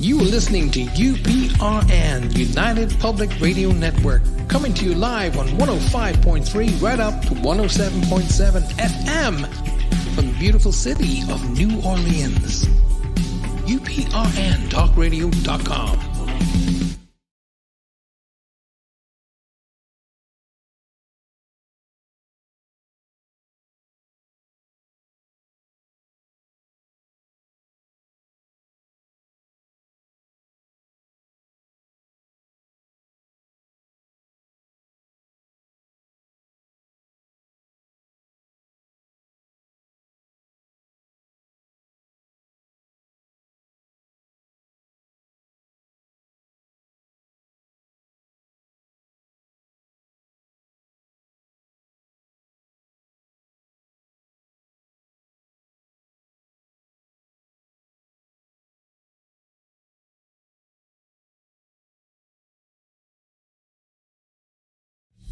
You are listening to UPRN, United Public Radio Network, coming to you live on 105.3 right up to 107.7 FM from the beautiful city of New Orleans. UPRNTalkRadio.com.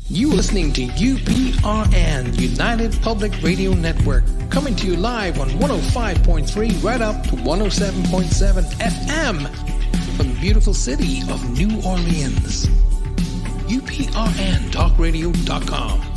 You are listening to UPRN, United Public Radio Network, coming to you live on 105.3 right up to 107.7 FM from the beautiful city of New Orleans. UPRNTalkRadio.com.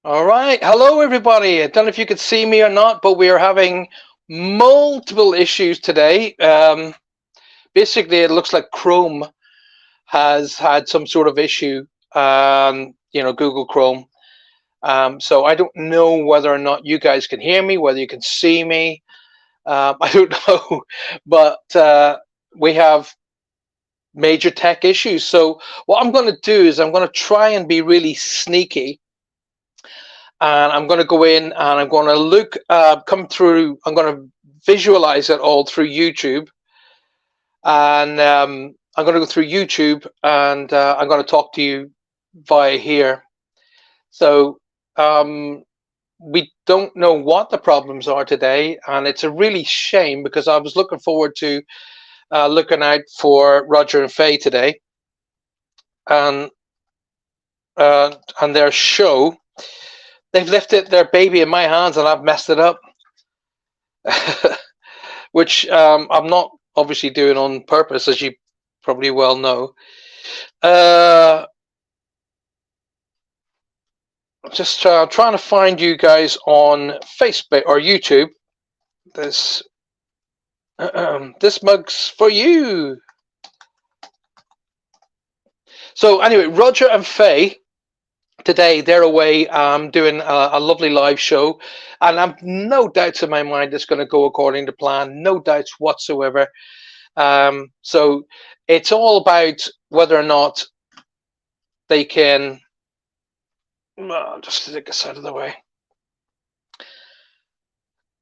All right. Hello, everybody. I don't know if you could see me or not, but we are having multiple issues today. Basically, it looks like Chrome has had some sort of issue, Google Chrome. So I don't know whether or not you guys can hear me, whether you can see me. I don't know, but we have major tech issues. So what I'm going to do is I'm going to try and be really sneaky, and I'm going to go in and I'm going to look, come through. I'm going to visualize it all through YouTube, and I'm going to go through YouTube, and I'm going to talk to you via here. So we don't know what the problems are today, and it's a really shame because I was looking forward to looking out for Roger and Faye today, and their show. They've lifted their baby in my hands, and I've messed it up, which I'm not obviously doing on purpose, as you probably well know. Just trying to find you guys on Facebook or YouTube. This mug's for you. So anyway, Roger and Faye today, they're away doing a lovely live show, and I've no doubts in my mind it's going to go according to plan. No doubts whatsoever. So it's all about whether or not they can. Just take this out of the way.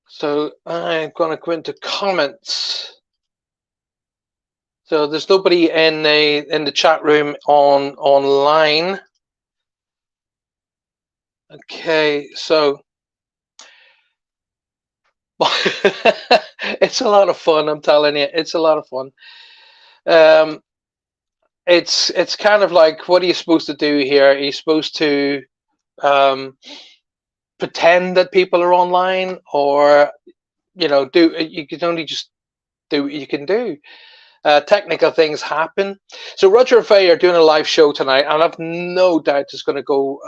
So I'm going to go into comments. So there's nobody in the chat room online. Okay, so it's a lot of fun. I'm telling you, it's a lot of fun. It's kind of like, what are you supposed to do here? Are you supposed to pretend that people are online, or you can only just do what you can do. Technical things happen. So Roger and Faye are doing a live show tonight, and I've no doubt it's going to go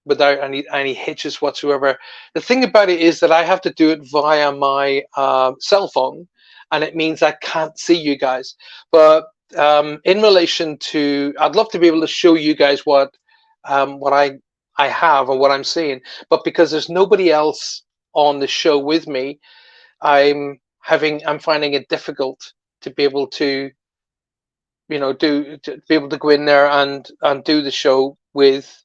without any hitches whatsoever. The thing about it is that I have to do it via my cell phone, and it means I can't see you guys. But in relation to, I'd love to be able to show you guys what I have and what I'm seeing, but because there's nobody else on the show with me, I'm finding it difficult to be able to, be able to go in there and do the show with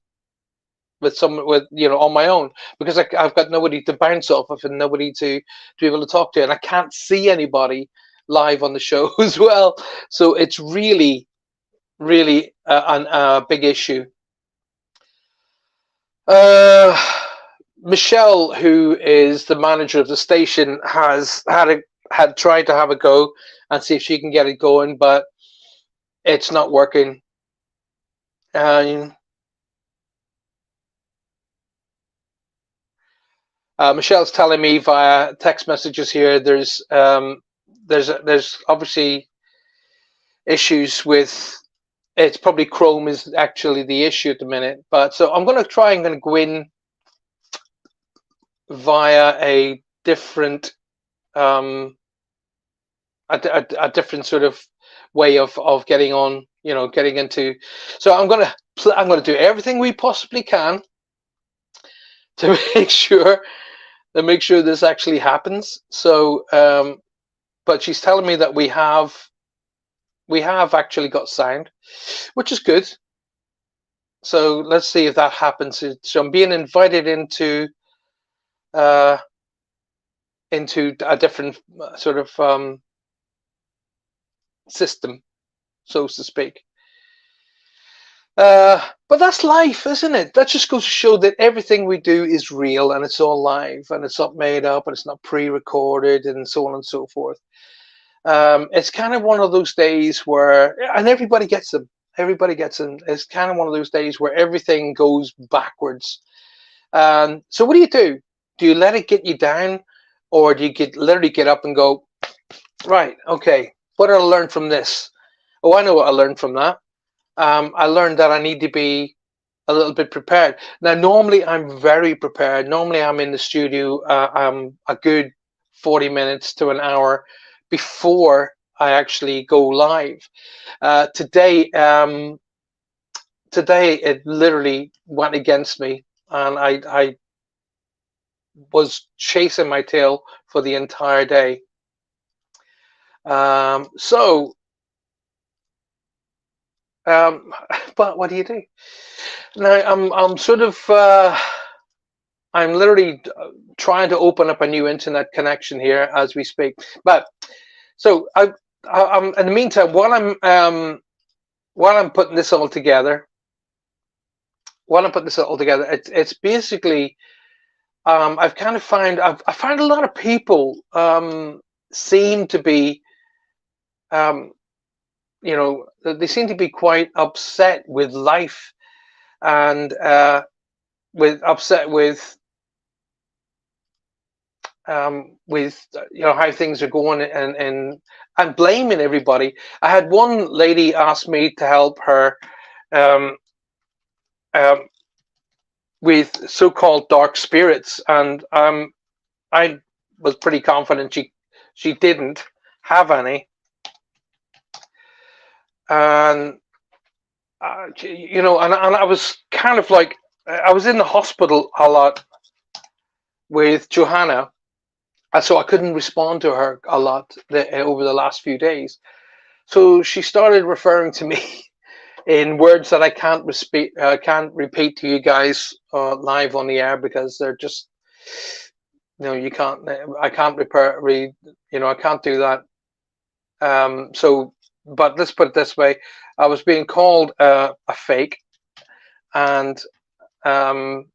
on my own, because I've got nobody to bounce off of and nobody to be able to talk to, and I can't see anybody live on the show as well. So it's really, really a big issue. Michelle, who is the manager of the station, had tried to have a go and see if she can get it going, but it's not working. Michelle's telling me via text messages here there's obviously issues with, it's probably Chrome is actually the issue at the minute. But so I'm going to try and go in via a different a different sort of way of getting on, getting into. So I'm going to do everything we possibly can to make sure this actually happens. So but she's telling me that we have actually got sound, which is good. So let's see if that happens. So I'm being invited into a different sort of system, so to speak. But that's life, isn't it? That just goes to show that everything we do is real, and it's all live, and it's not made up, and it's not pre-recorded, and so on and so forth. It's kind of one of those days where, and everybody gets them. Everybody gets them. It's kind of one of those days where everything goes backwards. So what do? Do you let it get you down, or do you literally get up and go, right, okay, what did I learn from this? Oh, I know what I learned from that. I learned that I need to be a little bit prepared. Now, normally I'm very prepared. Normally I'm in the studio. I'm a good 40 minutes to an hour before I actually go live. Today, today it literally went against me, and I was chasing my tail for the entire day. So, um, but what do you do? Now I'm sort of I'm literally trying to open up a new internet connection here as we speak. But so I'm in the meantime while I'm putting this all together, it's basically I've kind of I find a lot of people seem to be um, you know, they seem to be quite upset with life, and with upset with how things are going, and blaming everybody. I had one lady ask me to help her um, um, with so-called dark spirits, and I was pretty confident she didn't have any, and and I was kind of like I was in the hospital a lot with Johanna, and so I couldn't respond to her a lot over the last few days. So she started referring to me in words that I can't repeat to you guys live on the air, because they're just you can't. I can't I can't do that. So, but let's put it this way: I was being called a fake, and um,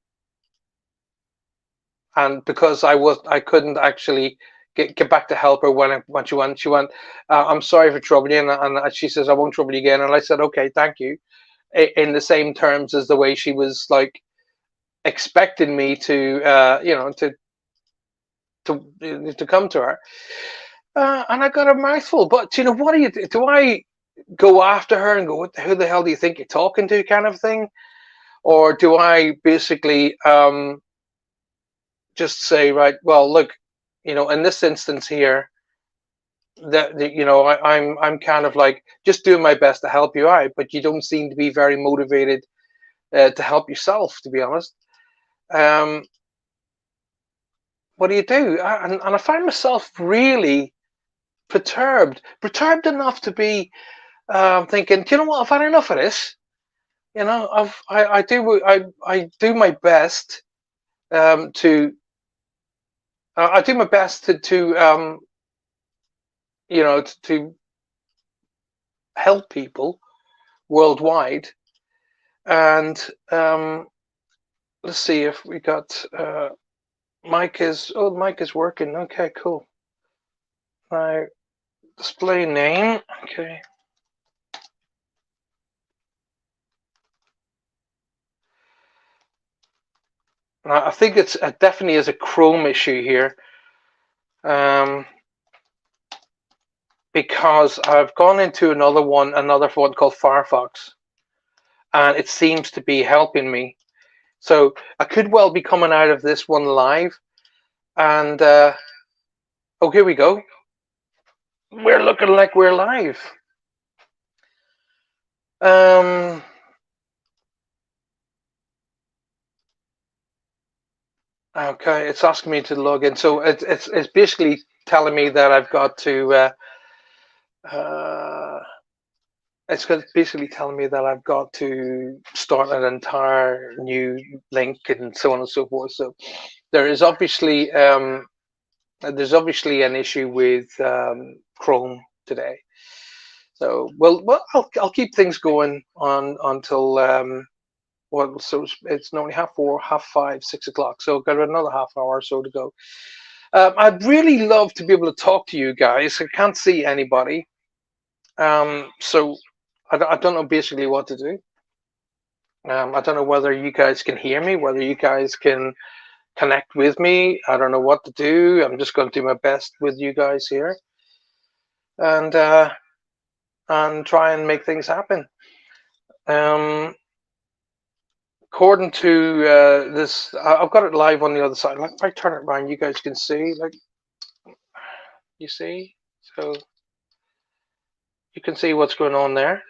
and because I couldn't actually get back to help her when she went. I'm sorry for troubling you, and she says I won't trouble you again. And I said okay, thank you, in the same terms as the way she was like expecting me to to come to her. And I got a mouthful. But what do you do? Do I go after her and go, who the hell do you think you're talking to, kind of thing? Or do I basically just say, right, well, look, in this instance here, I'm kind of like just doing my best to help you out, but you don't seem to be very motivated to help yourself, to be honest. Um, what do you do? And I find myself really perturbed enough to be thinking, do you know what? I've had enough of this. I do my best to I do my best to help people worldwide. And let's see if we got Mike is working. Okay, cool. Now display name. Okay. Now I think it definitely is a Chrome issue here. Because I've gone into another one called Firefox, and it seems to be helping me. So I could well be coming out of this one live, and oh, here we go. We're looking like we're live. Okay, it's asking me to log in. So it's basically telling me that I've got to. It's basically telling me that I've got to start an entire new link and so on and so forth. So there is obviously an issue with Chrome today. So I'll keep things going on until so it's normally 4:30, 5:30, 6 o'clock. So I've got another half hour or so to go. I'd really love to be able to talk to you guys. I can't see anybody. So I don't know basically what to do. I don't know whether you guys can hear me, whether you guys can connect with me. I don't know what to do. I'm just going to do my best with you guys here, and try and make things happen. according to this, I've got it live on the other side. Like, if I turn it around, you guys can see. Like, you see, so you can see what's going on there,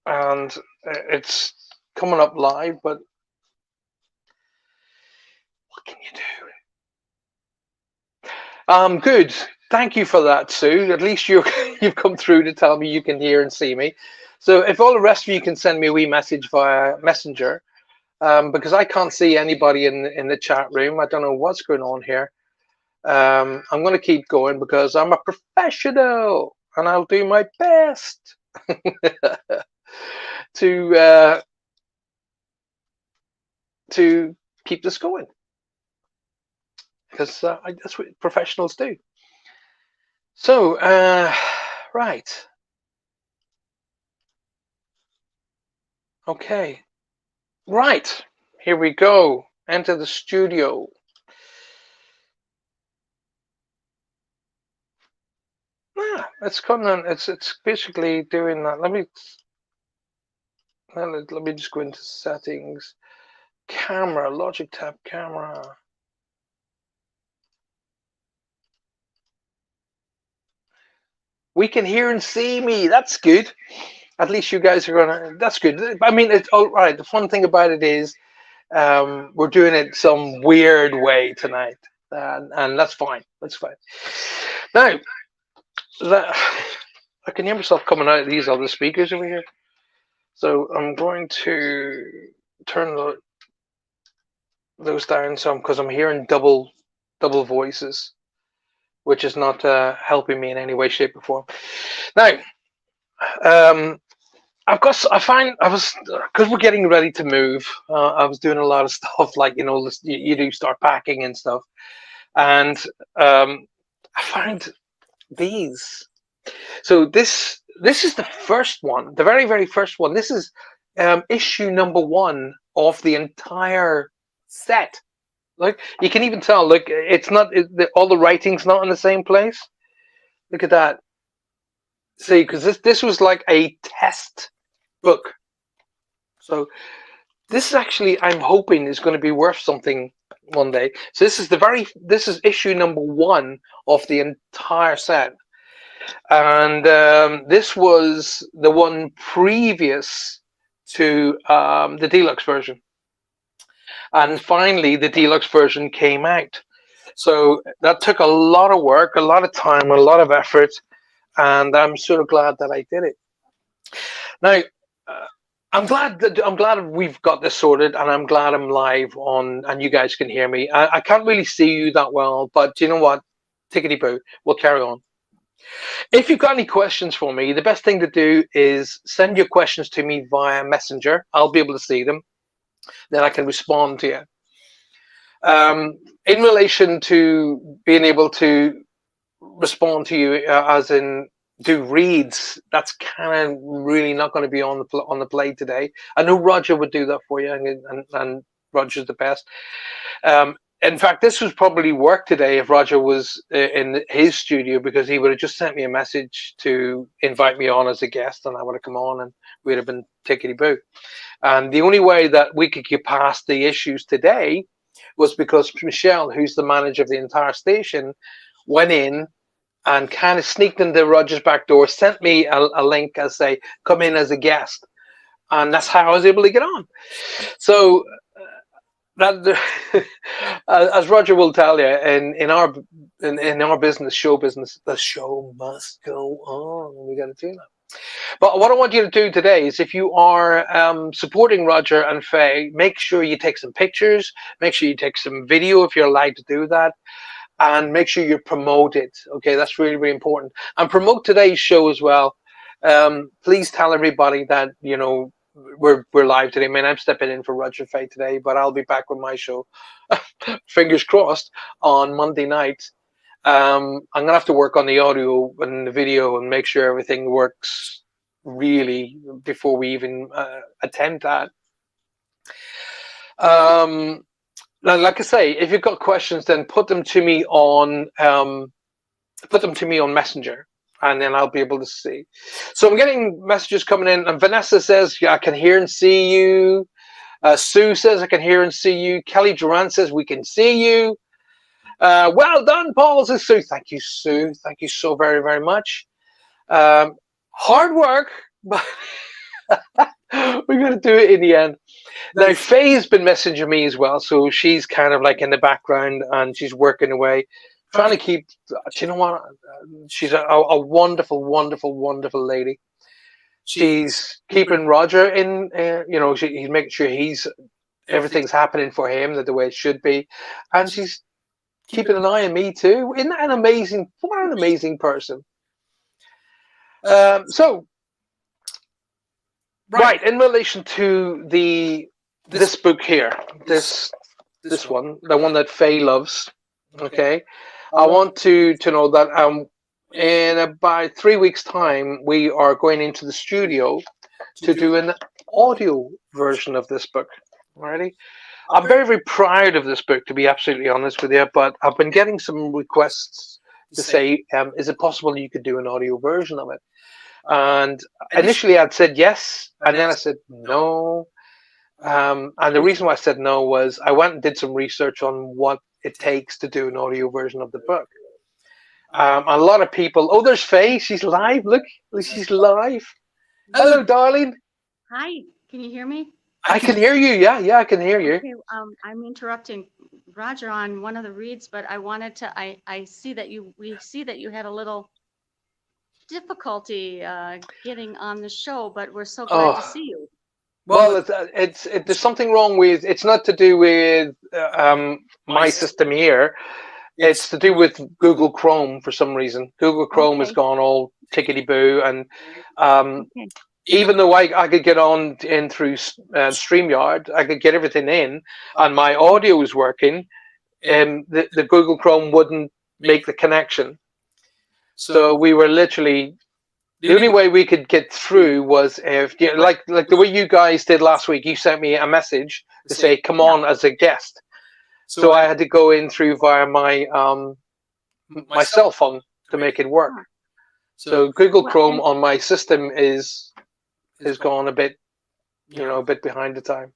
and it's coming up live. But what can you do? Good. Thank you for that, Sue. At least you've come through to tell me you can hear and see me. So if all the rest of you can send me a wee message via Messenger, because I can't see anybody in the chat room. I don't know what's going on here. I'm going to keep going because I'm a professional and I'll do my best to keep this going, because that's what professionals do. So, right. Okay. Right. Here we go. Enter the studio. It's coming on. It's basically doing that. Let me just go into settings. Camera, Logic tab, camera. We can hear and see me. That's good. At least you guys are gonna. That's good. I mean, it's all right. The fun thing about it is, we're doing it some weird way tonight, and that's fine. That's fine. Now, I can hear myself coming out of these other speakers over here. So I'm going to turn those down some, because I'm hearing double voices, which is not helping me in any way, shape, or form. Now, because we're getting ready to move. I was doing a lot of stuff, like, you know, you do start packing and stuff, and I found these. So this is the first one, the very, very first one. This is issue number 1 of the entire set. Like, you can even tell, look, it's not, all the writing's not in the same place. Look at that. See, because this was like a test book. So this is actually, I'm hoping, is going to be worth something one day. So this is issue number 1 of the entire set. And this was the one previous to the deluxe version. And finally, the deluxe version came out. So that took a lot of work, a lot of time, a lot of effort, and I'm sort of glad that I did it. Now, I'm glad we've got this sorted, and I'm glad I'm live on, and you guys can hear me. I can't really see you that well, but you know what? Tickety-boo, we'll carry on. If you've got any questions for me, the best thing to do is send your questions to me via Messenger. I'll be able to see them. Then I can respond to you. In relation to being able to respond to you, as in do reads, that's kind of really not going to be on the play today. I know Roger would do that for you, and Roger's the best. In fact, this would probably work today if Roger was in his studio, because he would have just sent me a message to invite me on as a guest, and I would have come on and we'd have been tickety-boo. And the only way that we could get past the issues today was because Michelle, who's the manager of the entire station, went in and kind of sneaked into Roger's back door, sent me a link and say, come in as a guest. And that's how I was able to get on. So that, as Roger will tell you, in our business, show business, the show must go on. We got to do that. But what I want you to do today is, if you are supporting Roger and Faye, make sure you take some pictures, make sure you take some video if you're allowed to do that, and make sure you promote it. Okay, that's really, really important. And promote today's show as well. Please tell everybody that, you know, we're live today. I mean, I'm stepping in for Roger and Faye today, but I'll be back with my show, fingers crossed, on Monday night. I'm gonna have to work on the audio and the video and make sure everything works really before we even attempt that. Now, like I say, if you've got questions, then put them to me on Messenger, and then I'll be able to see. So I'm getting messages coming in, and Vanessa says, yeah, I can hear and see you. Sue says, I can hear and see you. Kelly Durant says, we can see you. Well done, Paul, says Sue. Thank you, Sue. Thank you so very, very much. Hard work, but we're going to do it in the end. Now, Faye's been messaging me as well, so she's kind of like in the background and she's working away, trying to keep. Do you know what? She's a wonderful, wonderful, wonderful lady. She's keeping Roger in. He's making sure everything's happening for him the way it should be, and she's keeping an eye on me too. Isn't that an amazing? What an amazing person. So. Right, in relation to this book here, this one, the one that Faye loves, okay, I want to know that in about 3 weeks' time, we are going into the studio to do an audio version of this book. Alrighty, I'm very, very proud of this book, to be absolutely honest with you, but I've been getting some requests to say, is it possible you could do an audio version of it? And initially I'd said yes, and then I said no. And the reason why I said no was I went and did some research on what it takes to do an audio version of the book. A lot of people, oh, there's Faye, she's live, look, she's live. Hello, darling. Hi, can you hear me? I can hear you, yeah, I can hear you. Okay, I'm interrupting Roger on one of the reads, but I wanted to, we see that you had a little difficulty getting on the show, but we're so glad to see you. Well, there's something wrong with. It's not to do with my system here. It's to do with Google Chrome for some reason. Google Chrome has gone all tickety boo, and even though I could get on in through StreamYard, I could get everything in, and my audio was working, and the Google Chrome wouldn't make the connection. So we were literally, the only way we could get through was if, like the way you guys did last week, you sent me a message to say, come on as a guest. So I had to go in through via my my cell phone to make it work. So Google Chrome on my system is gone a bit, a bit behind the time.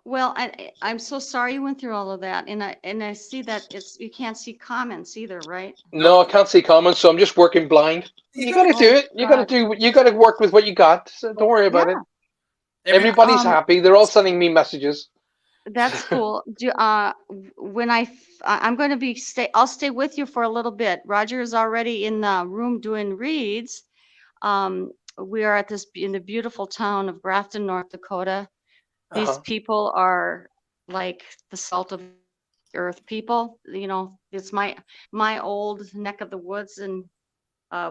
Well, I'm so sorry you went through all of that, and I see that you can't see comments either, right? No, I can't see comments, so I'm just working blind. You got to do it. You got to work with what you got. So don't worry about it. Everybody's happy. They're all sending me messages. That's cool. I'm going to I'll stay with you for a little bit. Roger is already in the room doing reads. We are in the beautiful town of Grafton, North Dakota. These people are like the salt of the earth people. It's my old neck of the woods, and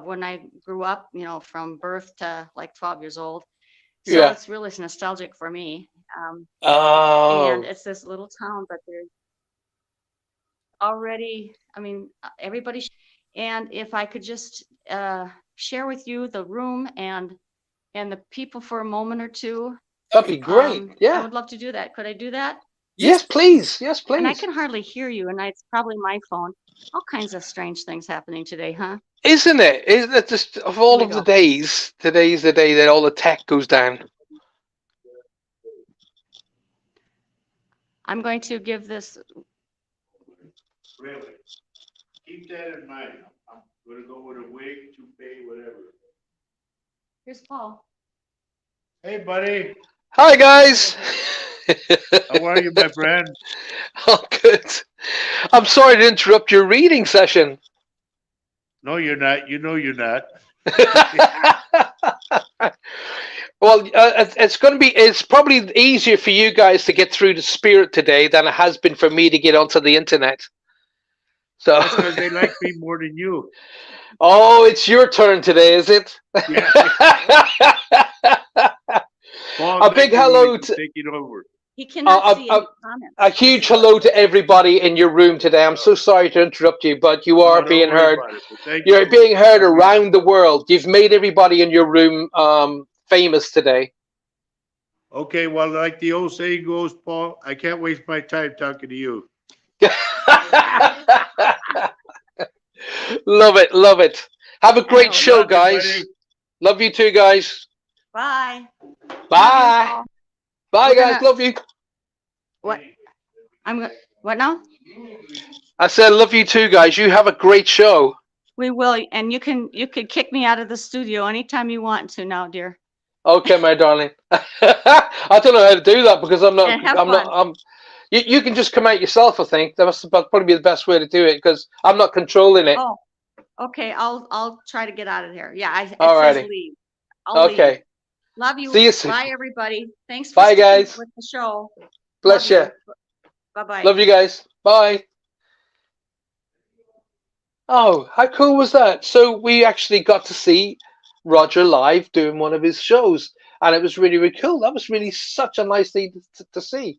when I grew up, from birth to like 12 years old. So it's really nostalgic for me. And it's this little town, but there's already, everybody. And if I could just share with you the room and the people for a moment or two. That'd be great. I would love to do that. Could I do that? Yes, please. Yes, please. And I can hardly hear you, and it's probably my phone. All kinds of strange things happening today, huh? Isn't it? Isn't it just of all of the days? Today's the day that all the tech goes down. I'm going to give this. Really? Keep that in mind. I'm going to go with a wig, toupee, whatever. Here's Paul. Hey, buddy. Hi, guys. How are you, my friend? Oh, good. I'm sorry to interrupt your reading session. No, you're not. You know you're not. Well, it's probably easier for you guys to get through the spirit today than it has been for me to get onto the internet. So that's because they like me more than you. Oh, it's your turn today, is it? Yeah. Paul, a big hello to take it over. He cannot see any comments. A huge hello to everybody in your room today. I'm so sorry to interrupt you, but you are being heard. You're being heard around the world. You've made everybody in your room famous today. Okay, well, like the old saying goes, Paul, I can't waste my time talking to you. Love it, love it. Have a great show, guys. Love you too, guys. Bye. Bye. Bye, guys. Love you. What? What now? I said, love you too, guys. You have a great show. We will, and you can kick me out of the studio anytime you want to now, dear. Okay, my darling. I don't know how to do that because I'm not. And have I'm fun. not. You can just come out yourself. I think that's probably be the best way to do it because I'm not controlling it. Oh, okay. I'll try to get out of here. Yeah, it says Alrighty. leave. I'll leave. Okay. Love you. See you soon. Bye, everybody. Thanks for Bye, sticking guys. with the show. Bless Love you. Bye-bye. Love you guys. Bye. Oh, how cool was that? So we actually got to see Roger live doing one of his shows, and it was really, really cool. That was really such a nice thing to see.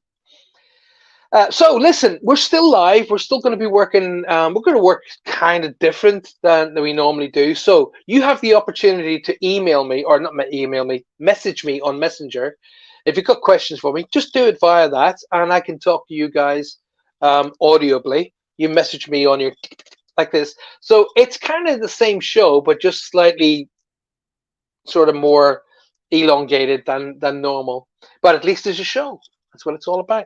So listen, we're still live. We're still going to be working. We're going to work kind of different than we normally do. So you have the opportunity to email me, or not email me, message me on Messenger. If you've got questions for me, just do it via that, and I can talk to you guys audibly. You message me on your like this. So it's kind of the same show, but just slightly sort of more elongated than normal. But at least it's a show. That's what it's all about.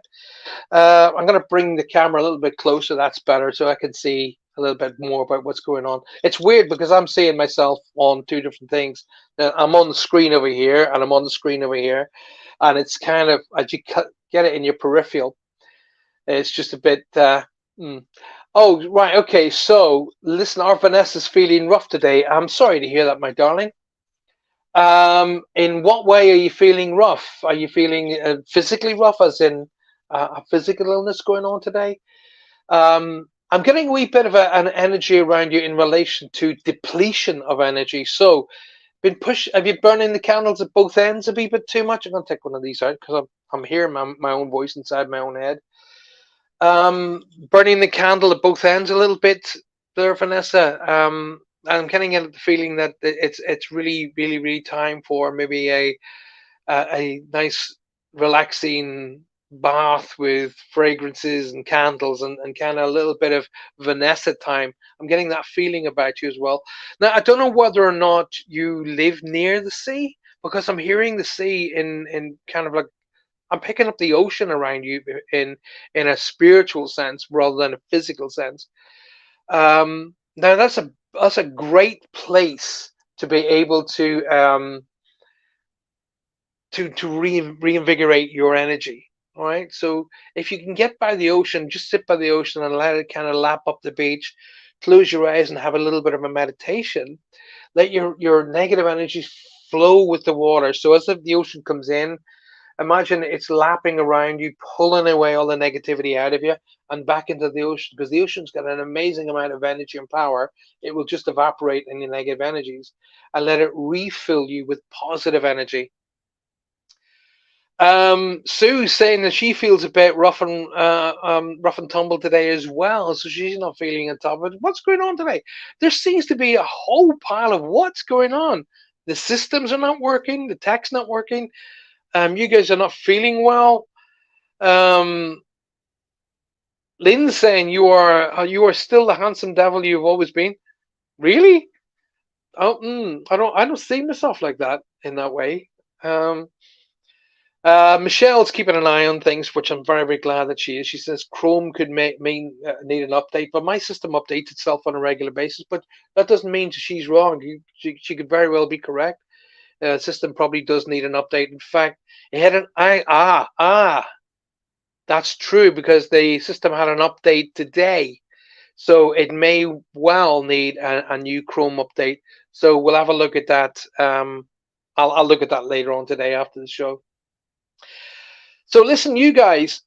I'm going to bring the camera a little bit closer. That's better, so I can see a little bit more about what's going on. It's weird because I'm seeing myself on two different things. I'm on the screen over here, and I'm on the screen over here, and it's kind of as you get it in your peripheral. It's just a bit. Oh, right. Okay. So, listen, our Vanessa's feeling rough today. I'm sorry to hear that, my darling. In what way are you feeling rough? Are you feeling physically rough, as in a physical illness going on today? I'm getting a wee bit of an energy around you in relation to depletion of energy. So, have you burning the candles at both ends a wee bit too much? I'm going to take one of these out because I'm hearing my own voice inside my own head. Burning the candle at both ends a little bit there, Vanessa. I'm getting the feeling that it's really, really, really time for maybe a nice relaxing bath with fragrances and candles and kind of a little bit of Vanessa time. I'm getting that feeling about you as well. Now, I don't know whether or not you live near the sea, because I'm hearing the sea in kind of like, I'm picking up the ocean around you in a spiritual sense rather than a physical sense. Now that's a great place to be able to reinvigorate your energy. All right. So if you can get by the ocean, just sit by the ocean and let it kind of lap up the beach. Close your eyes and have a little bit of a meditation. Let your negative energies flow with the water. So as if the ocean comes in, imagine it's lapping around you, pulling away all the negativity out of you and back into the ocean, because the ocean's got an amazing amount of energy and power. It will just evaporate any negative energies and let it refill you with positive energy. Sue's saying that she feels a bit rough and tumble today as well, so she's not feeling on top of it. What's going on today? There seems to be a whole pile of what's going on. The systems are not working, the tech's not working. You guys are not feeling well. Lynn's saying you are still the handsome devil you've always been. Really? Oh, I don't see myself like that in that way. Michelle's keeping an eye on things, which I'm very, very glad that she is. She says Chrome could need an update, but my system updates itself on a regular basis. But that doesn't mean she's wrong. She could very well be correct. System probably does need an update. In fact, it had an that's true, because the system had an update today, so it may well need a new Chrome update. So we'll have a look at that. I'll look at that later on today after the show. So listen, you guys,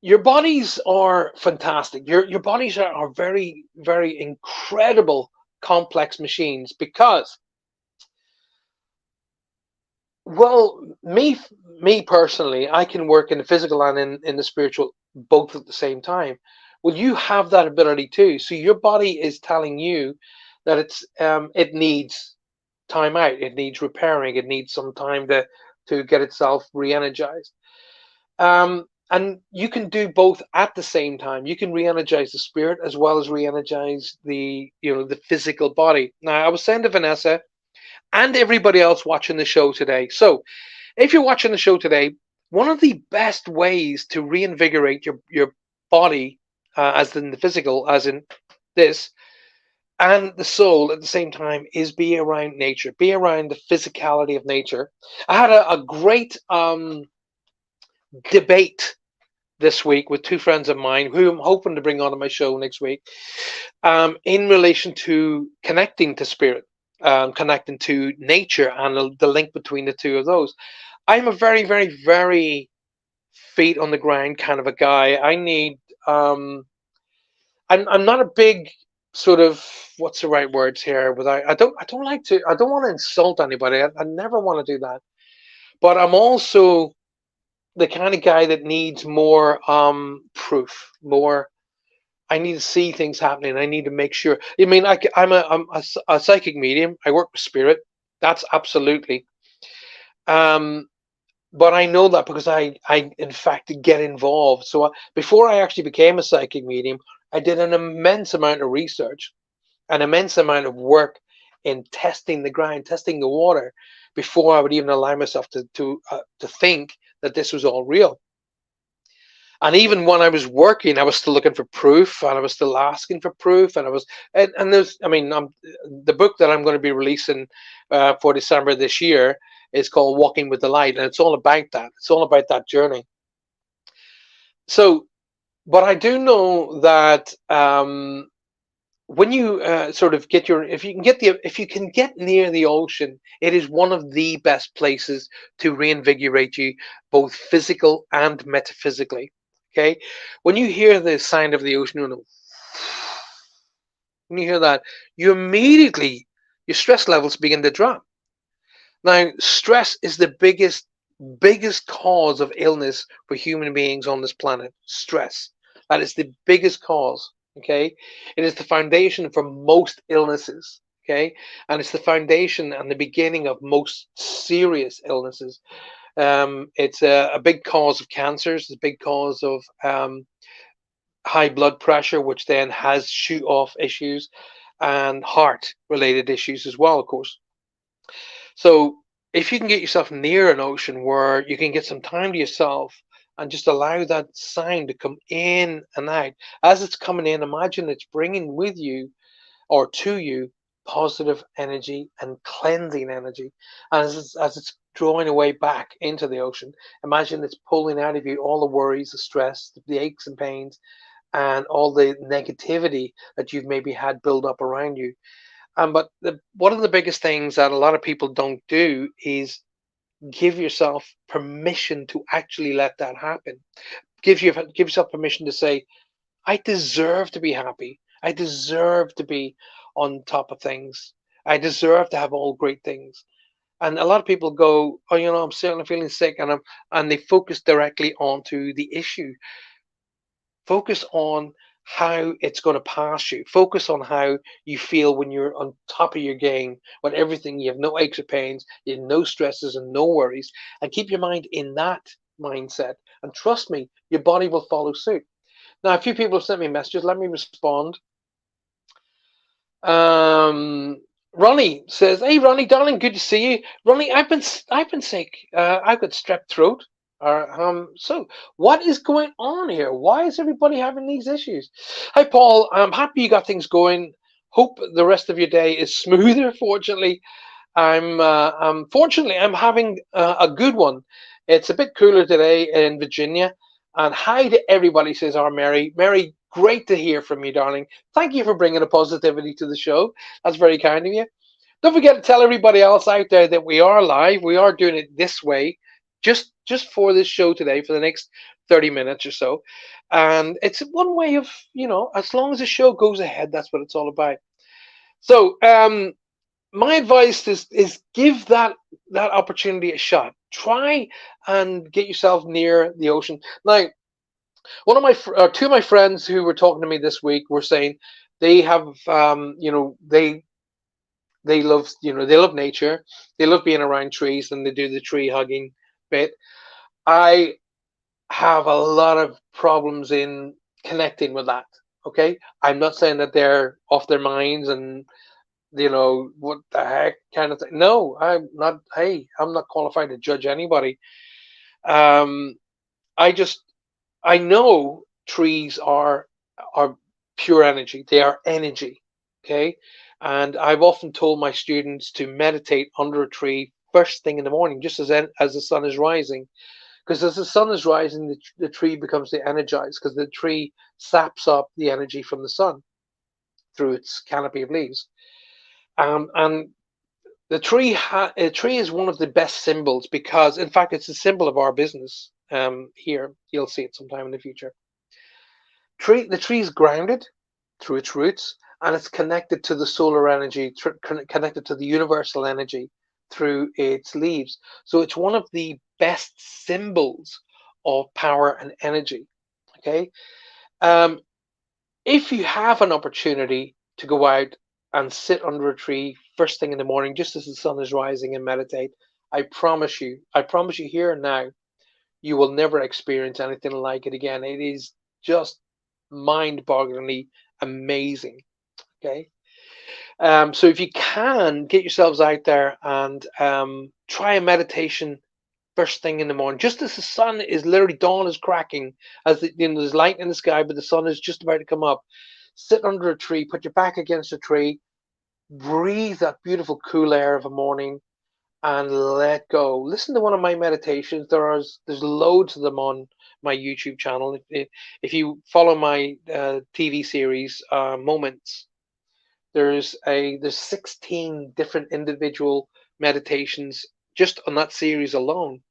your bodies are fantastic. Your bodies are very, very incredible, complex machines, because, well, me personally, I can work in the physical and in the spiritual both at the same time. Well, you have that ability too. So your body is telling you that it needs time out, it needs repairing, it needs some time to get itself re-energized. And you can do both at the same time. You can re-energize the spirit as well as re-energize the physical body. Now, I was saying to Vanessa and everybody else watching the show today. So if you're watching the show today, one of the best ways to reinvigorate your body, as in the physical, as in this, and the soul at the same time, is be around nature, be around the physicality of nature. I had a great debate this week with two friends of mine who I'm hoping to bring onto my show next week, in relation to connecting to spirit, connecting to nature, and the link between the two of those. I'm a very, very, very feet on the ground kind of a guy. I need. I'm not a big sort of, what's the right words here? But I don't like to. I don't want to insult anybody. I never want to do that. But I'm also the kind of guy that needs more proof, more. I need to see things happening. I need to make sure. I mean, I'm a psychic medium. I work with spirit. That's absolutely. Um, but I know that because I in fact get involved. So before I actually became a psychic medium, I did an immense amount of research, an immense amount of work in testing the ground, testing the water, before I would even allow myself to think that this was all real. And even when I was working, I was still looking for proof, and I was still asking for proof, and and there's, I mean, the book that I'm going to be releasing for December this year is called Walking with the Light, and it's all about that. It's all about that journey. So, but I do know that when you sort of get if you can get near the ocean, it is one of the best places to reinvigorate you, both physical and metaphysically. Okay, when you hear the sound of the ocean, when you hear that, you immediately, your stress levels begin to drop. Now, stress is the biggest cause of illness for human beings on this planet. Stress. That is the biggest cause. Okay, it is the foundation for most illnesses. Okay, and it's the foundation and the beginning of most serious illnesses. It's a big cause of cancers. It's a big cause of high blood pressure, which then has shoot off issues, and heart related issues as well, of course. So if you can get yourself near an ocean where you can get some time to yourself and just allow that sound to come in and out, as it's coming in, imagine it's bringing with you or to you positive energy and cleansing energy. And as it's drawing away back into the ocean, imagine it's pulling out of you all the worries, the stress, the aches and pains, and all the negativity that you've maybe had build up around you. But one of the biggest things that a lot of people don't do is give yourself permission to actually let that happen. Give yourself permission to say, I deserve to be happy. I deserve to be on top of things. I deserve to have all great things. And a lot of people go, oh, I'm certainly feeling sick, and they focus directly onto the issue. Focus on how it's going to pass you. Focus on how you feel when you're on top of your game, when everything, you have no aches or pains, you have no stresses and no worries, and keep your mind in that mindset. And trust me, your body will follow suit. Now, a few people have sent me messages. Let me respond. Ronnie says, "Hey, Ronnie, darling, good to see you." Ronnie, I've been sick. I've got strep throat. So what is going on here? Why is everybody having these issues? Hi, Paul. I'm happy you got things going. Hope the rest of your day is smoother. Fortunately, I'm having a good one. It's a bit cooler today in Virginia. And hi to everybody, says our Mary. Mary, great to hear from you, darling. Thank you for bringing a positivity to the show. That's very kind of you. Don't forget to tell everybody else out there that we are live. We are doing it this way, just for this show today, for the next 30 minutes or so. And it's one way of, as long as the show goes ahead, that's what it's all about. So my advice is give that opportunity a shot. Try and get yourself near the ocean. Now, two of my friends who were talking to me this week were saying they have, they love, they love nature. They love being around trees, and they do the tree hugging bit. I have a lot of problems in connecting with that. Okay, I'm not saying that they're off their minds and what the heck kind of thing. No, I'm not. Hey, I'm not qualified to judge anybody. Um, I know trees are pure energy. They are energy. Okay. And I've often told my students to meditate under a tree first thing in the morning, just as the sun is rising. Because as the sun is rising, the tree becomes energized because the tree saps up the energy from the sun through its canopy of leaves. And a tree is one of the best symbols because, in fact, it's a symbol of our business. Here, you'll see it sometime in the future. The tree is grounded through its roots, and it's connected to the solar energy, connected to the universal energy through its leaves. So it's one of the best symbols of power and energy. Okay. Um, if you have an opportunity to go out and sit under a tree first thing in the morning, just as the sun is rising, and meditate, I promise you here and now, you will never experience anything like it again. It is just mind-bogglingly amazing. Okay. So if you can get yourselves out there and try a meditation first thing in the morning, just as the sun is literally, dawn is cracking, as there's light in the sky, but the sun is just about to come up. Sit under a tree, put your back against a tree, breathe that beautiful cool air of a morning, and let go. Listen to one of my meditations. There's loads of them on my YouTube channel. If you follow my TV series Moments, there's 16 different individual meditations just on that series alone.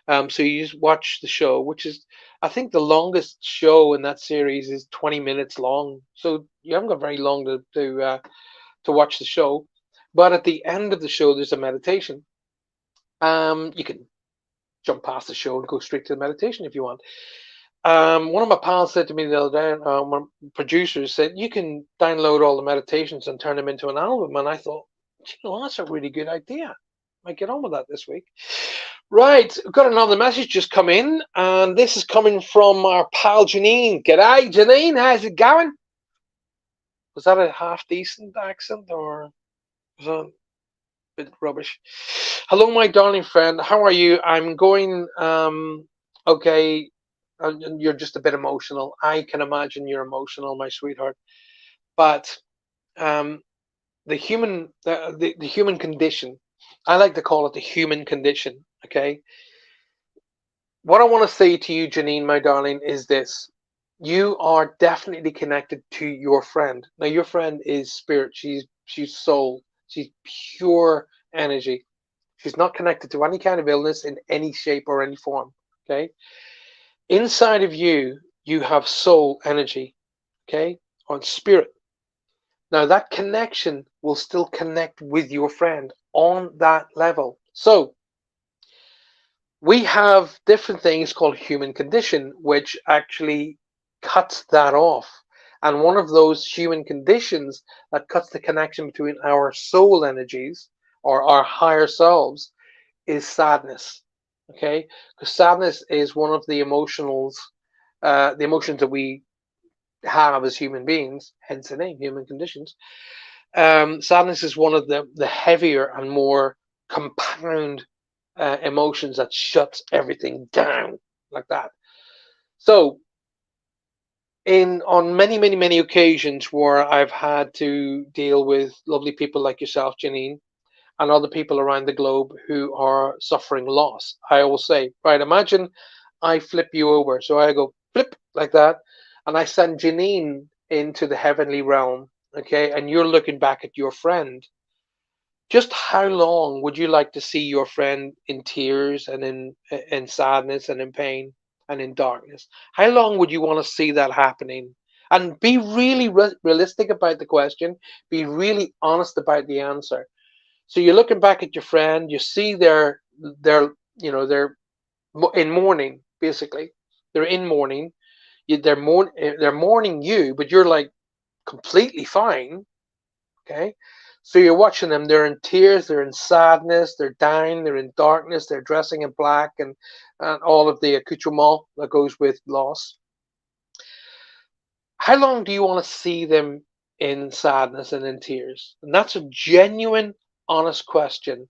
So you just watch the show, which is, I think, the longest show in that series is 20 minutes long. So you haven't got very long to watch the show. But at the end of the show, there's a meditation. You can jump past the show and go straight to the meditation if you want. One of my pals said to me the other day, one of the producers said, you can download all the meditations and turn them into an album. And I thought, that's a really good idea. I might get on with that this week. Right, we've got another message just come in, and this is coming from our pal Janine. G'day, Janine, how's it going? Was that a half decent accent, or was that a bit rubbish? Hello, my darling friend. How are you? I'm going okay. You're just a bit emotional. I can imagine you're emotional, my sweetheart. But the human condition, I like to call it the human condition. Okay. What I want to say to you, Janine, my darling, is this: you are definitely connected to your friend. Now, your friend is spirit. She's soul. She's pure energy. She's not connected to any kind of illness in any shape or any form. Okay. Inside of you, you have soul energy. Okay. On spirit. Now, that connection will still connect with your friend on that level. So we have different things called human condition, which actually cuts that off. And one of those human conditions that cuts the connection between our soul energies or our higher selves is sadness. Okay, because sadness is one of the emotions that we have as human beings, hence the name, human conditions. Sadness is one of the heavier and more compound emotions that shuts everything down like that. So on many occasions where I've had to deal with lovely people like yourself, Janine, and other people around the globe who are suffering loss, I always say, right, imagine I flip you over. So I go flip like that, and I send Janine into the heavenly realm, okay, and you're looking back at your friend. Just how long would you like to see your friend in tears and in sadness and in pain and in darkness? How long would you want to see that happening? And be really realistic about the question. Be really honest about the answer. So you're looking back at your friend. You see they're in mourning. Basically, they're in mourning. They're mourning you, but you're like completely fine. Okay. So you're watching them, they're in tears, they're in sadness, they're down, they're in darkness, they're dressing in black and all of the accoutrement that goes with loss. How long do you want to see them in sadness and in tears? And that's a genuine, honest question.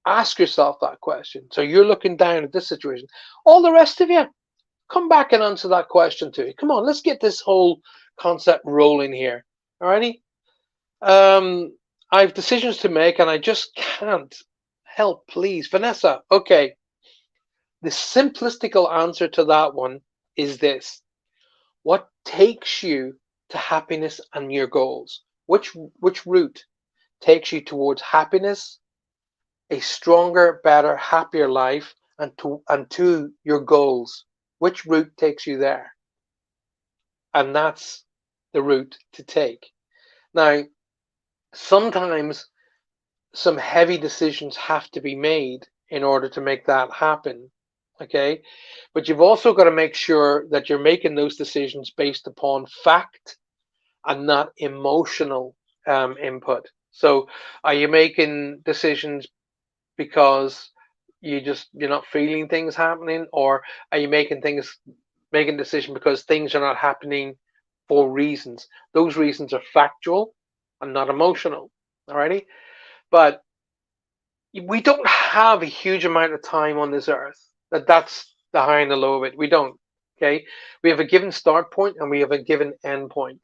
Ask yourself that question. So you're looking down at this situation. All the rest of you, come back and answer that question too. Come on, let's get this whole concept rolling here. Alrighty? I have decisions to make and I just can't help, please. Vanessa, okay. The simplistical answer to that one is this. What takes you to happiness and your goals? Which route takes you towards happiness, a stronger, better, happier life, and to your goals? Which route takes you there? And that's the route to take. Now, sometimes some heavy decisions have to be made in order to make that happen. Okay. But you've also got to make sure that you're making those decisions based upon fact and not emotional input. So are you making decisions because you're not feeling things happening, or are you making a decision because things are not happening for reasons? Those reasons are factual and not emotional. Alrighty? But we don't have a huge amount of time on this earth. That's the high and the low of it. We don't. Okay. We have a given start point and we have a given end point.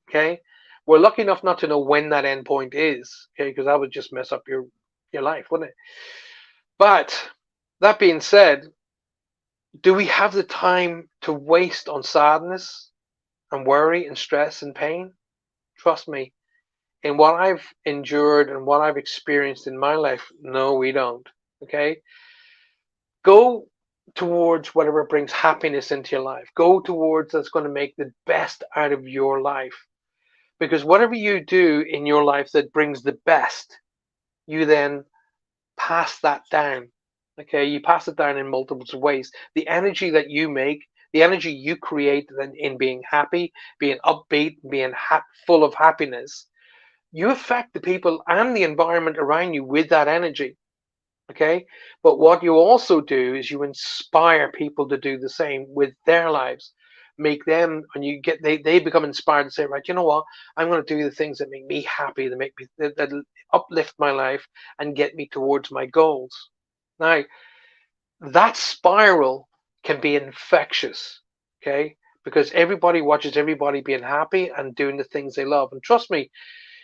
Okay. We're lucky enough not to know when that end point is. Okay, because that would just mess up your life, wouldn't it? But that being said, do we have the time to waste on sadness and worry and stress and pain? Trust me, in what I've endured and what I've experienced in my life, no, we don't. Okay? Go towards whatever brings happiness into your life. Go towards that's going to make the best out of your life. Because whatever you do in your life that brings the best, you then pass that down. Okay? You pass it down in multiple ways. The energy that you make, the energy you create in being happy, being upbeat, being full of happiness, you affect the people and the environment around you with that energy. Okay. But what you also do is you inspire people to do the same with their lives. Make them, and they become inspired to say, right, you know what, I'm going to do the things that make me happy, that uplift my life and get me towards my goals. Now, that spiral can be infectious. Okay. Because everybody watches everybody being happy and doing the things they love. And trust me,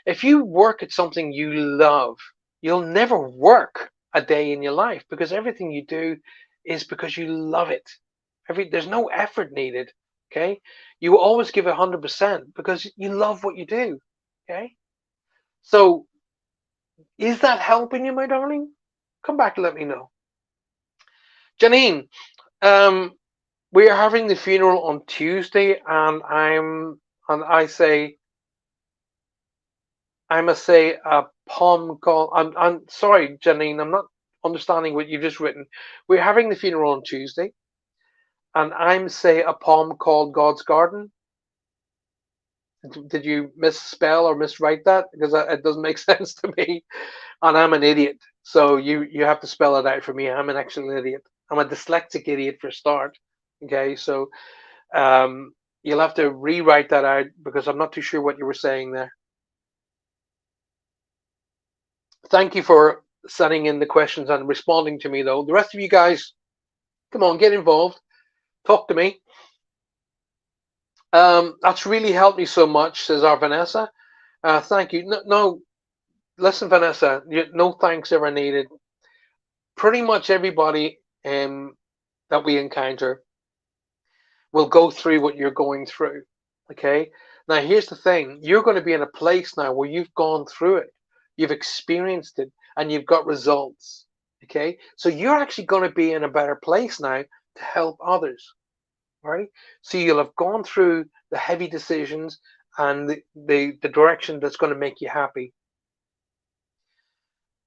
if you work at something you love, you'll never work a day in your life, because everything you do is because you love it. There's no effort needed. Okay. You always give 100% because you love what you do. Okay. So is that helping you, my darling? Come back and let me know. Janine, we are having the funeral on Tuesday, and I must say a poem called, I'm sorry, Janine, I'm not understanding what you've just written. We're having the funeral on Tuesday, and I'm say a poem called God's Garden. Did you misspell or miswrite that? Because it doesn't make sense to me, and I'm an idiot. So you have to spell it out for me. I'm an actual idiot. I'm a dyslexic idiot for a start. Okay, so you'll have to rewrite that out because I'm not too sure what you were saying there. Thank you for sending in the questions and responding to me, though. The rest of you guys, come on, get involved. Talk to me. That's really helped me so much, says our Vanessa. Thank you. No, listen, Vanessa, no thanks ever needed. Pretty much everybody that we encounter will go through what you're going through. Okay? Now, here's the thing. You're going to be in a place now where you've gone through it. You've experienced it and you've got results. Okay. So you're actually going to be in a better place now to help others. Right. So you'll have gone through the heavy decisions and the direction that's going to make you happy.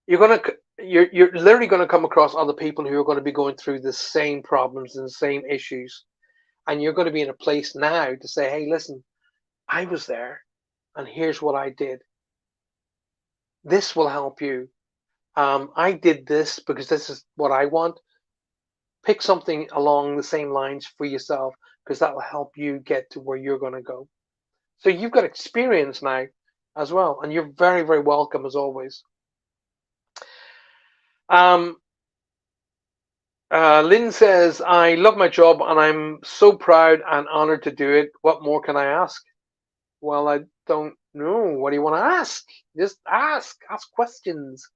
You're literally going to come across other people who are going to be going through the same problems and the same issues. And you're going to be in a place now to say, hey, listen, I was there and here's what I did. This will help you. I did this because this is what I want. Pick something along the same lines for yourself, because that will help you get to where you're going to go. So you've got experience now as well, and you're very, very welcome as always. Um, Lynn says, I love my job and I'm so proud and honored to do it. What more can I ask? Well, I don't know. What do you want to ask? Just ask. Ask questions.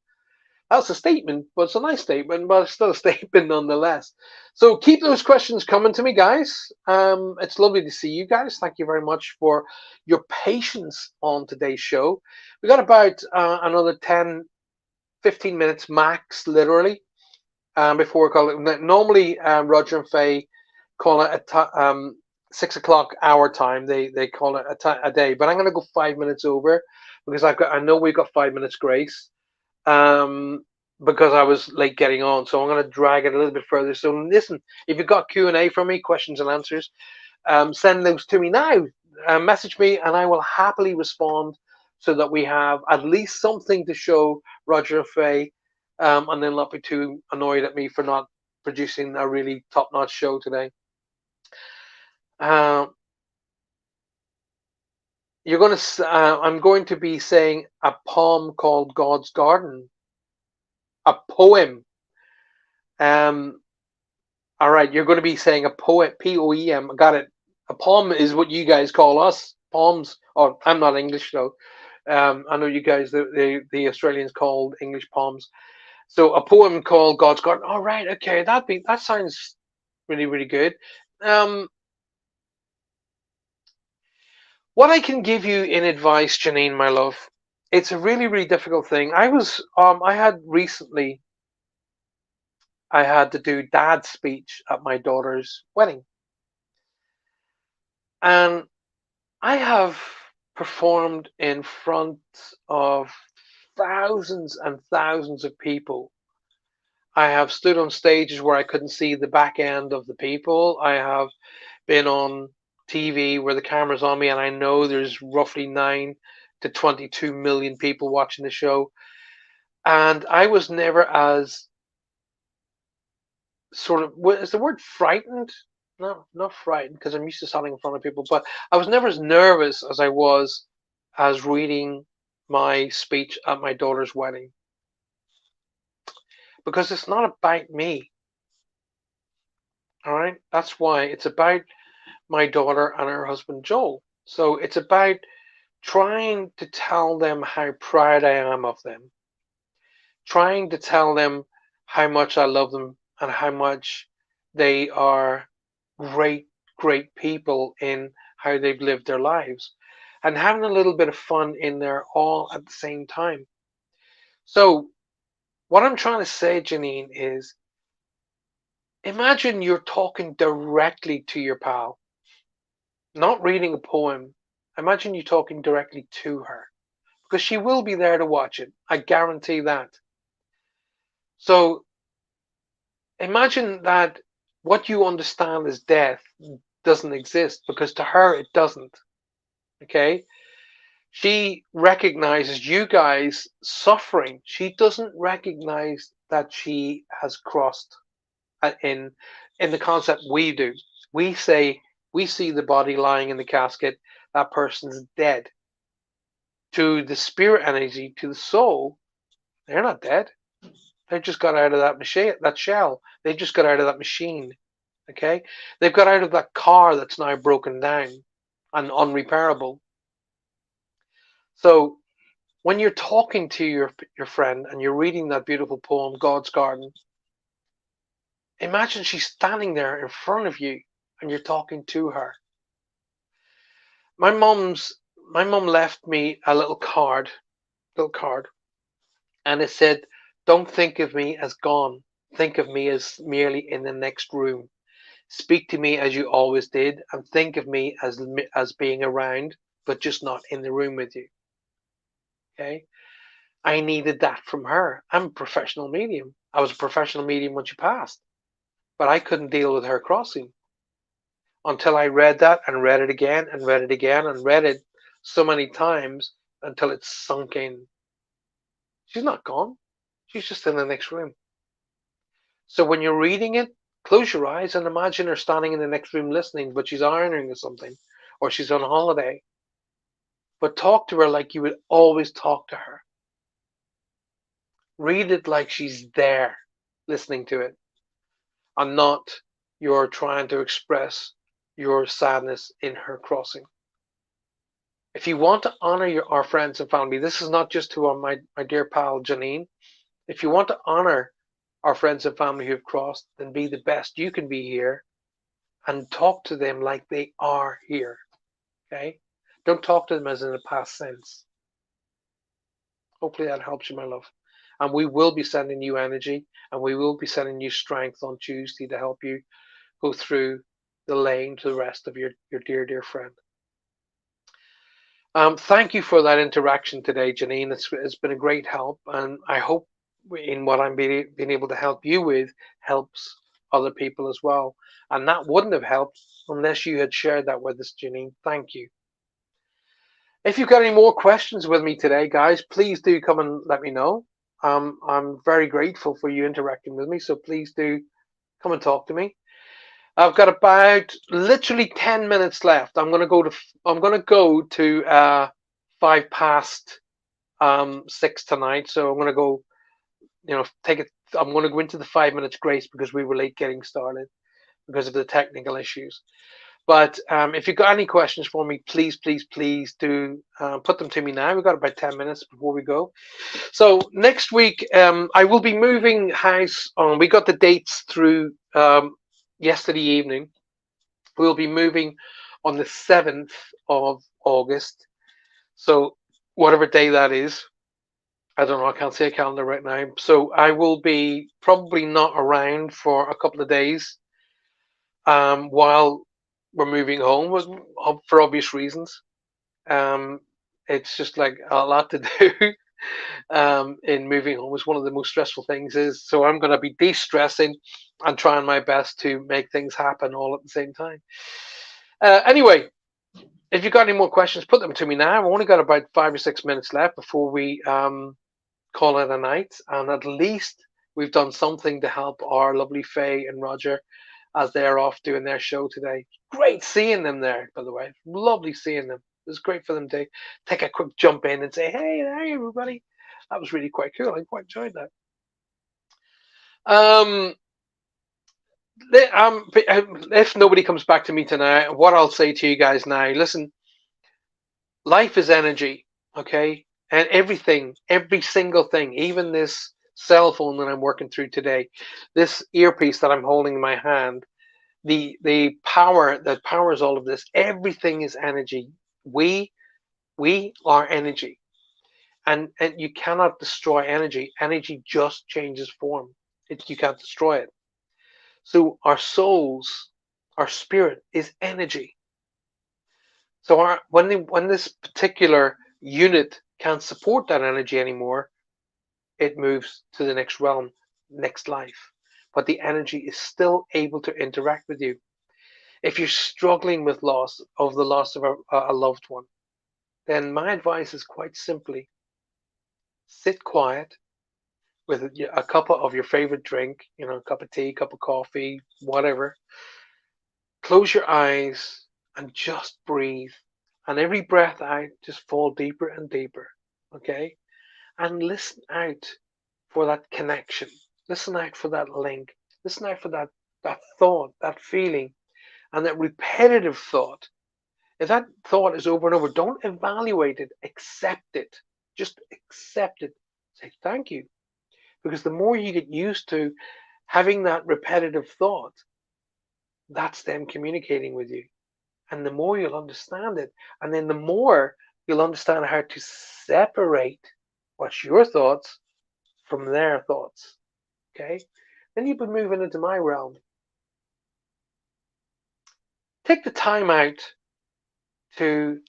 That's a statement, but it's a nice statement, but it's still a statement nonetheless. So keep those questions coming to me, guys. It's lovely to see you guys. Thank you very much for your patience on today's show. We got about another 10, 15 minutes max, literally, before we call it. Normally, Roger and Faye call it 6 o'clock our time. They call it a day, but I'm going to go 5 minutes over because I know we've got 5 minutes grace. Because I was late getting on, so I'm going to drag it a little bit further. So listen, if you've got Q&A for me, questions and answers, send those to me now. Message me, and I will happily respond so that we have at least something to show Roger and Faye, and then not be too annoyed at me for not producing a really top-notch show today. I'm going to be saying a poem called God's Garden. A poem. All right, you're going to be saying a poet, P-O-E-M. Got it. A poem is what you guys call us. Poems. Oh, I'm not English though. I know you guys, the Australians called English poems. So a poem called God's Garden. All right, okay, that sounds really, really good. What I can give you in advice, Janine, my love, it's a really, really difficult thing. I had to do dad's speech at my daughter's wedding. And I have performed in front of thousands and thousands of people. I have stood on stages where I couldn't see the back end of the people. I have been on TV where the camera's on me and I know there's roughly 9 to 22 million people watching the show. And I was never as sort of, is the word frightened? No, not frightened because I'm used to standing in front of people, but I was never as nervous as I was as reading my speech at my daughter's wedding. Because it's not about me. All right? That's why it's about my daughter and her husband, Joel. So it's about trying to tell them how proud I am of them. Trying to tell them how much I love them and how much they are great, great people in how they've lived their lives. And having a little bit of fun in there all at the same time. So what I'm trying to say, Janine, is imagine you're talking directly to your pal, not reading a poem. Imagine you talking directly to her because she will be there to watch it. I guarantee that. So imagine that what you understand as death doesn't exist because to her it doesn't. Okay? She recognizes you guys suffering. She doesn't recognize that she has crossed in the concept we do. We say we see the body lying in the casket, that person's dead. To the spirit energy, to the soul, they're not dead. They just got out of that machine, that shell. They just got out of that machine. Okay? They've got out of that car that's now broken down and unrepairable. So when you're talking to your friend and you're reading that beautiful poem, God's Garden, imagine she's standing there in front of you and you're talking to her. My mum left me a little card, and it said, "Don't think of me as gone. Think of me as merely in the next room. Speak to me as you always did, and think of me as being around, but just not in the room with you." Okay? I needed that from her. I'm a professional medium. I was a professional medium when she passed, but I couldn't deal with her crossing until I read that and read it again and read it again and read it so many times until it sunk in. She's not gone. She's just in the next room. So when you're reading it, close your eyes and imagine her standing in the next room listening, but she's ironing or something, or she's on holiday. But talk to her like you would always talk to her. Read it like she's there listening to it, and not you're trying to express your sadness in her crossing. If you want to honor our friends and family, this is not just to my dear pal Janine. If you want to honor our friends and family who have crossed, then be the best you can be here and talk to them like they are here. Okay? Don't talk to them as in a past sense. Hopefully that helps you, my love. And we will be sending you energy, and we will be sending you strength on Tuesday to help you go through the lane to the rest of your dear, dear friend. Thank you for that interaction today, Janine. It's been a great help, and I hope in what I'm being able to help you with helps other people as well. And that wouldn't have helped unless you had shared that with us, Janine. Thank you. If you've got any more questions with me today, guys, please do come and let me know. I'm very grateful for you interacting with me, so please do come and talk to me. I've got about literally 10 minutes left. I'm gonna go to 6:05 tonight. So I'm gonna go, take it. I'm gonna go into the 5 minutes grace because we were late getting started because of the technical issues. But if you've got any questions for me, please do put them to me now. We've got about 10 minutes before we go. So next week, I will be moving house on. We got the dates through yesterday evening. We'll be moving on the 7th of August. So whatever day that is, I don't know. I can't see a calendar right now. So I will be probably not around for a couple of days while we're moving home for obvious reasons. It's just like a lot to do. In moving home is one of the most stressful things so I'm going to be de-stressing and trying my best to make things happen all at the same time. Anyway, if you've got any more questions, put them to me now. I've only got about 5 or 6 minutes left before we call it a night, and at least we've done something to help our lovely Faye and Roger as they're off doing their show today. Great seeing them there, by the way. Lovely seeing them. It was great for them to take a quick jump in and say, hey, there, everybody. That was really quite cool. I quite enjoyed that. If nobody comes back to me tonight, what I'll say to you guys now, listen, life is energy, okay? And everything, every single thing, even this cell phone that I'm working through today, this earpiece that I'm holding in my hand, the power that powers all of this, everything is energy. We are energy, and you cannot destroy energy. Energy just changes form. You can't destroy it. So our souls, our spirit is energy. So when this particular unit can't support that energy anymore, it moves to the next realm, next life. But the energy is still able to interact with you. If you're struggling with the loss of a loved one, then my advice is quite simply, sit quiet with a cup of your favorite drink, a cup of tea, cup of coffee, whatever. Close your eyes and just breathe. And every breath out, just fall deeper and deeper. Okay? And listen out for that connection. Listen out for that link. Listen out for that thought, that feeling, and that repetitive thought. If that thought is over and over, don't evaluate it, accept it. Just accept it. Say thank you. Because the more you get used to having that repetitive thought, that's them communicating with you. And the more you'll understand it, and then the more you'll understand how to separate what's your thoughts from their thoughts. Okay? Then you'll be moving into my realm. Take the time out to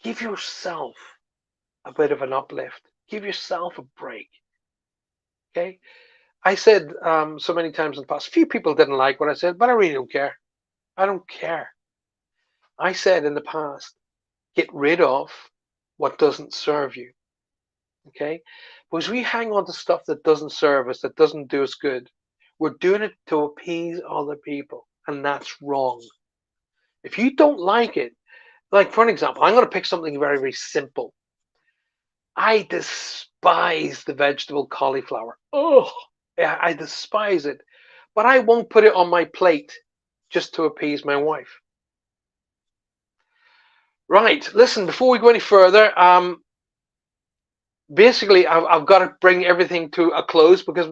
give yourself a bit of an uplift. Give yourself a break. Okay? I said so many times in the past, a few people didn't like what I said, but I really don't care. I don't care. I said in the past, get rid of what doesn't serve you. Okay? Because we hang on to stuff that doesn't serve us, that doesn't do us good. We're doing it to appease other people, and that's wrong. If you don't like it, like for an example, I'm going to pick something very, very simple. I despise the vegetable cauliflower. Oh, yeah, I despise it. But I won't put it on my plate just to appease my wife. Right, listen, before we go any further, basically, I've got to bring everything to a close because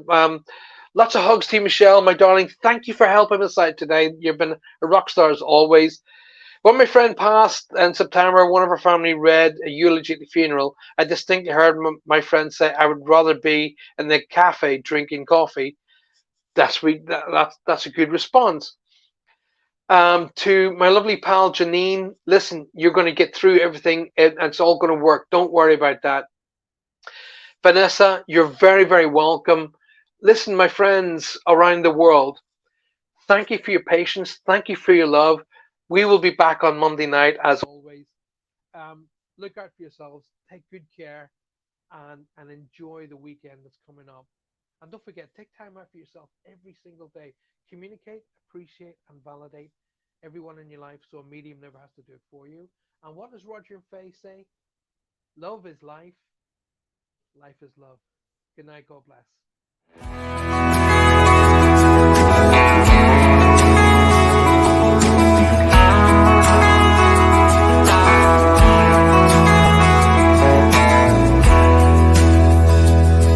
lots of hugs to you, Michelle, my darling. Thank you for helping us out today. You've been a rock star as always. When my friend passed in September, one of her family read a eulogy at the funeral. I distinctly heard my friend say, "I would rather be in the cafe drinking coffee." That's a good response. To my lovely pal Janine, listen, you're going to get through everything, and it's all going to work. Don't worry about that. Vanessa, you're very, very welcome. Listen, my friends around the world, thank you for your patience. Thank you for your love. We will be back on Monday night as always. Look out for yourselves. Take good care and enjoy the weekend that's coming up. And don't forget, take time out for yourself every single day. Communicate, appreciate, and validate everyone in your life so a medium never has to do it for you. And what does Roger and Faye say? Love is life. Life is love. Good night. God bless.